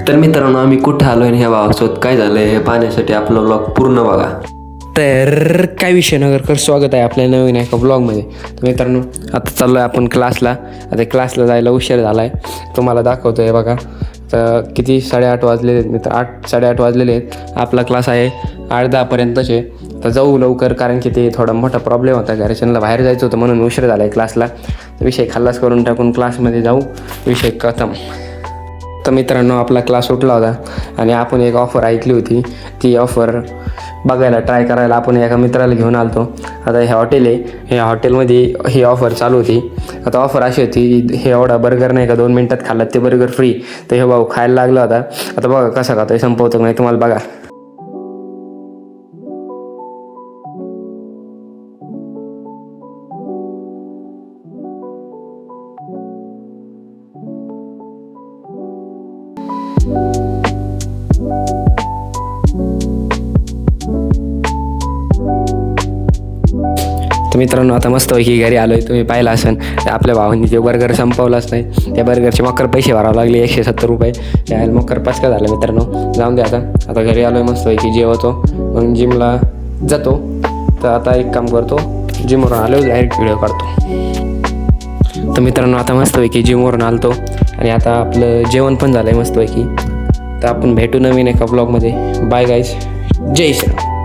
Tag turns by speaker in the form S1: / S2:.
S1: तर मित्रांनो, आम्ही कुठे आलो आणि ह्या भावासोबत काय झालं हे पाहण्यासाठी आपला ब्लॉग पूर्ण बघा.
S2: तर काय विषय नगरकर, स्वागत आहे आपल्या नवीन एका ब्लॉगमध्ये. तर मित्रांनो, आता चाललो आहे आपण क्लासला. आता क्लासला जायला उशीर झाला आहे, तुम्हाला दाखवतो आहे बघा. तर किती 8:30 वाजलेले आहेत मित्र, 8:30 वाजलेले आहेत. आपला क्लास आहे 8:10पर्यंतचे. तर जाऊ लवकर, कारण की ते थोडा मोठा प्रॉब्लेम होता, घरच्यांना बाहेर जायचं होतं म्हणून उशीर झाला आहे क्लासला. विषय खाल्लास करून टाकून क्लासमध्ये जाऊ, विषय खतम. तर मित्रांनो, आपला क्लास सुटला होता आणि आपण एक ऑफर ऐकली होती. ती ऑफर बघायला ट्राय करायला आपण एका मित्राला घेऊन आलतो. आता हे हॉटेल आहे, ह्या हॉटेलमध्ये ही ऑफर चालू होती. आता ऑफर अशी होती, हे एवढा बर्गर नाही का 2 मिनटात खाल्ला ते बर्गर फ्री. तर हे भाऊ खायला लागला होता. आता बघा कसा खातो, संपवतो नाही तुम्हाला बघा. तर मित्रांनो, आता मस्तपैकी घरी आलो आहे. तुम्ही पाहिलं असेल आपल्या भावांनी जे बर्गर संपवलाच नाही, त्या बर्गरचे मकर पैसे भरावे लागले 170 रुपये. त्याला मकर पचका झालं मित्रांनो. जाऊन दे, आता घरी आलो आहे, मस्तपैकी जेवतो, मग जिमला जातो. तर आता एक काम करतो, जिमवरून आलो डायरेक्ट व्हिडिओ काढतो. तर मित्रांनो, आता मस्तपैकी जिमवरून आलतो आणि आता आपलं जेवण पण झालं आहे मस्तपैकी. तर आपण भेटू नवीन एका ब्लॉगमध्ये. बाय गाईज, जय श्रीराम.